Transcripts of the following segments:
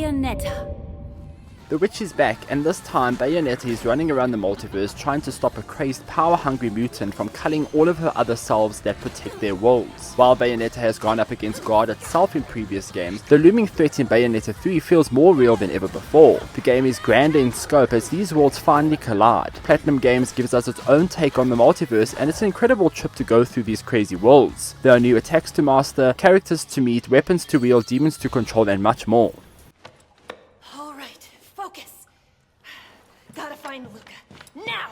Bayonetta. The witch is back, and this time Bayonetta is running around the multiverse trying to stop a crazed, power-hungry mutant from culling all of her other selves that protect their worlds. While Bayonetta has gone up against God itself in previous games, the looming threat in Bayonetta 3 feels more real than ever before. The game is grander in scope as these worlds finally collide. Platinum Games gives us its own take on the multiverse, and it's an incredible trip to go through these crazy worlds. There are new attacks to master, characters to meet, weapons to wield, demons to control, and much more. Focus! Gotta find Luca. Now!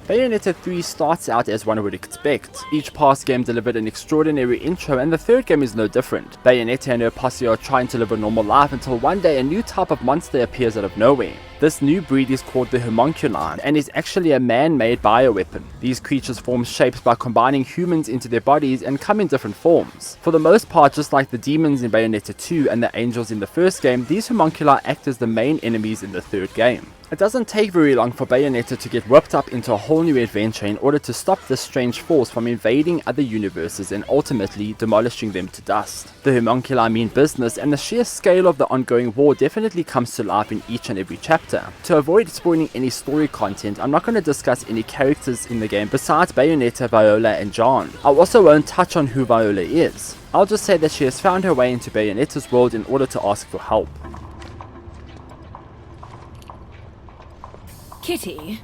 Bayonetta 3 starts out as one would expect. Each past game delivered an extraordinary intro, and the third game is no different. Bayonetta and her posse are trying to live a normal life until one day a new type of monster appears out of nowhere. This new breed is called the homunculi and is actually a man-made bioweapon. These creatures form shapes by combining humans into their bodies and come in different forms. For the most part, just like the demons in Bayonetta 2 and the angels in the first game, these homunculi act as the main enemies in the third game. It doesn't take very long for Bayonetta to get whipped up into a whole new adventure in order to stop this strange force from invading other universes and ultimately demolishing them to dust. The homunculi mean business, and the sheer scale of the ongoing war definitely comes to life in each and every chapter. To avoid spoiling any story content, I'm not going to discuss any characters in the game besides Bayonetta, Viola and John. I also won't touch on who Viola is. I'll just say that she has found her way into Bayonetta's world in order to ask for help. Kitty,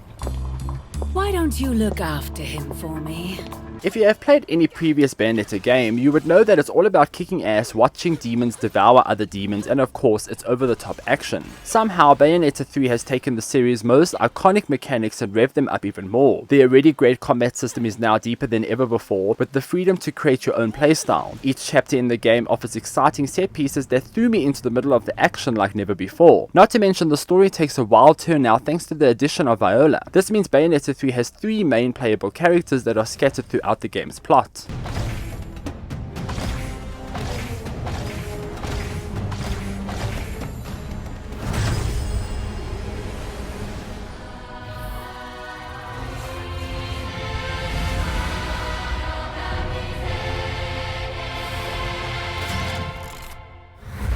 why don't you look after him for me? If you have played any previous Bayonetta game, you would know that it's all about kicking ass, watching demons devour other demons, and of course, it's over-the-top action. Somehow, Bayonetta 3 has taken the series' most iconic mechanics and revved them up even more. The already great combat system is now deeper than ever before, with the freedom to create your own playstyle. Each chapter in the game offers exciting set pieces that threw me into the middle of the action like never before. Not to mention, the story takes a wild turn now thanks to the addition of Viola. This means Bayonetta 3 has 3 main playable characters that are scattered throughout the game's plot.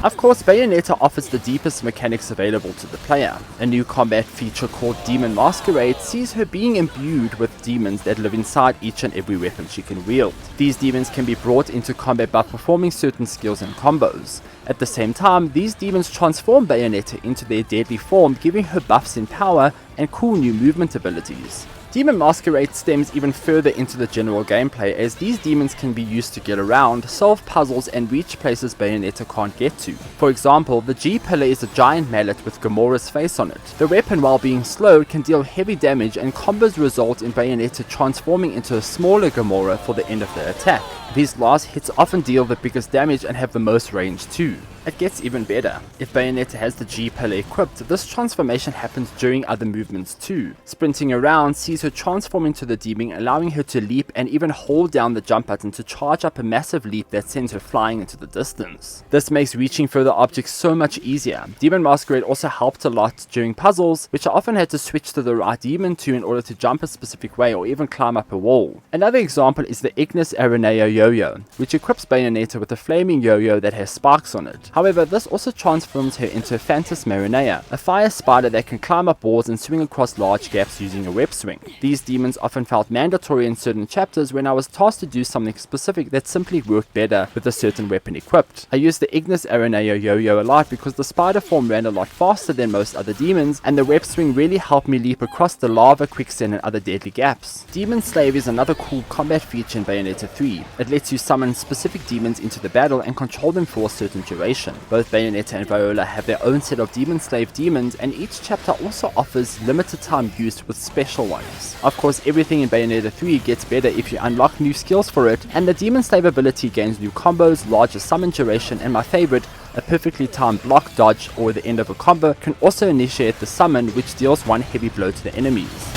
Of course, Bayonetta offers the deepest mechanics available to the player. A new combat feature called Demon Masquerade sees her being imbued with demons that live inside each and every weapon she can wield. These demons can be brought into combat by performing certain skills and combos. At the same time, these demons transform Bayonetta into their deadly form, giving her buffs in power and cool new movement abilities. Demon Masquerade stems even further into the general gameplay, as these demons can be used to get around, solve puzzles and reach places Bayonetta can't get to. For example, the G-pillar is a giant mallet with Gamora's face on it. The weapon, while being slowed, can deal heavy damage, and combos result in Bayonetta transforming into a smaller Gamora for the end of the attack. These last hits often deal the biggest damage and have the most range too. It gets even better. If Bayonetta has the G-pillar equipped, this transformation happens during other movements too. Sprinting around sees her transform into the demon, allowing her to leap and even hold down the jump button to charge up a massive leap that sends her flying into the distance. This makes reaching further objects so much easier. Demon Masquerade also helped a lot during puzzles, which I often had to switch to the right demon to in order to jump a specific way or even climb up a wall. Another example is the Ignis Araneo yo-yo, which equips Bayonetta with a flaming yo-yo that has sparks on it. However, this also transforms her into Phantas Marinea, a fire spider that can climb up walls and swing across large gaps using a web swing. These demons often felt mandatory in certain chapters when I was tasked to do something specific that simply worked better with a certain weapon equipped. I used the Ignis Araneo yo-yo a lot because the spider form ran a lot faster than most other demons, and the web swing really helped me leap across the lava, quicksand and other deadly gaps. Demon Slave is another cool combat feature in Bayonetta 3. It lets you summon specific demons into the battle and control them for a certain duration. Both Bayonetta and Viola have their own set of Demon Slave demons, and each chapter also offers limited time use with special ones. Of course, everything in Bayonetta 3 gets better if you unlock new skills for it, and the Demon Slave ability gains new combos, larger summon duration, and my favorite, a perfectly timed block, dodge, or the end of a combo can also initiate the summon, which deals one heavy blow to the enemies.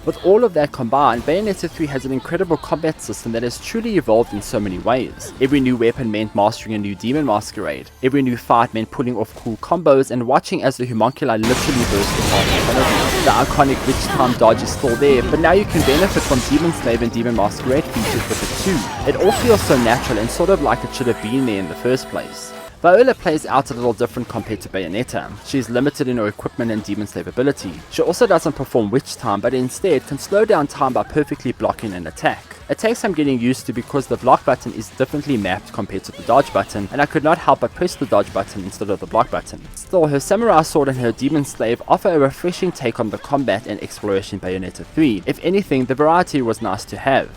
With all of that combined, Bayonetta 3 has an incredible combat system that has truly evolved in so many ways. Every new weapon meant mastering a new demon masquerade. Every new fight meant pulling off cool combos and watching as the homunculi literally burst apart in front of you. The iconic witch time dodge is still there, but now you can benefit from Demon Slave and Demon Masquerade features with it too. It all feels so natural and sort of like it should have been there in the first place. Viola plays out a little different compared to Bayonetta. She is limited in her equipment and Demon Slave ability. She also doesn't perform witch time, but instead can slow down time by perfectly blocking an attack. It takes some getting used to because the block button is differently mapped compared to the dodge button, and I could not help but press the dodge button instead of the block button. Still, her samurai sword and her Demon Slave offer a refreshing take on the combat and exploration in Bayonetta 3. If anything, the variety was nice to have.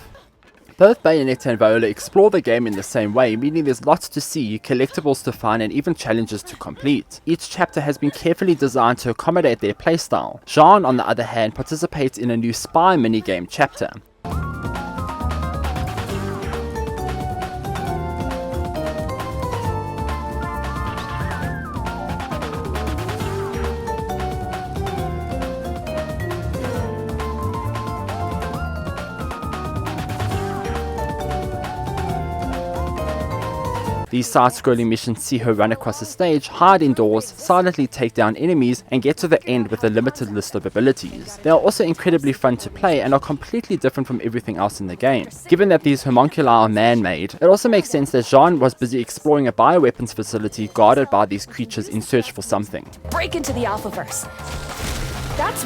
Both Bayonetta and Viola explore the game in the same way, meaning there's lots to see, collectibles to find, and even challenges to complete. Each chapter has been carefully designed to accommodate their playstyle. Jean, on the other hand, participates in a new spy minigame chapter. These side-scrolling missions see her run across the stage, hide indoors, silently take down enemies, and get to the end with a limited list of abilities. They are also incredibly fun to play and are completely different from everything else in the game. Given that these homunculi are man-made, it also makes sense that Jean was busy exploring a bioweapons facility guarded by these creatures in search for something. Break into the Alphaverse. That's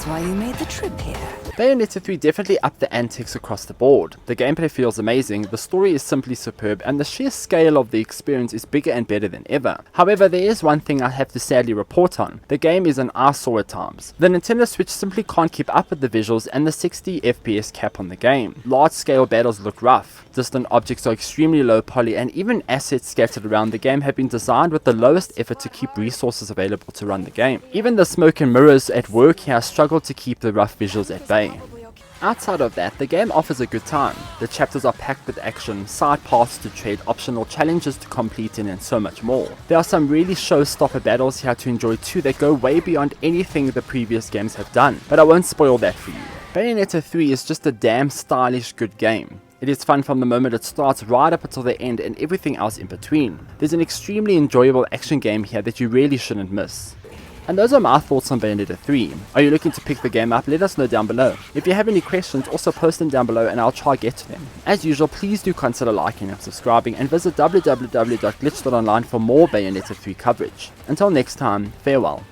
why you made the trip here. Bayonetta 3 definitely upped the antics across the board. The gameplay feels amazing, the story is simply superb, and the sheer scale of the experience is bigger and better than ever. However, there is one thing I have to sadly report on. The game is an eyesore at times. The Nintendo Switch simply can't keep up with the visuals and the 60 FPS cap on the game. Large scale battles look rough. Distant objects are extremely low poly, and even assets scattered around the game have been designed with the lowest effort to keep resources available to run the game. Even the smoke and mirrors at work here struggle to keep the rough visuals at bay. Outside of that, the game offers a good time. The chapters are packed with action, side paths to trade, optional challenges to complete in, and so much more. There are some really showstopper battles here to enjoy too that go way beyond anything the previous games have done, but I won't spoil that for you. Bayonetta 3 is just a damn stylish good game. It is fun from the moment it starts right up until the end and everything else in between. There's an extremely enjoyable action game here that you really shouldn't miss. And those are my thoughts on Bayonetta 3. Are you looking to pick the game up? Let us know down below. If you have any questions, also post them down below and I'll try get to them. As usual, please do consider liking and subscribing, and visit www.glitch.online for more Bayonetta 3 coverage. Until next time, farewell.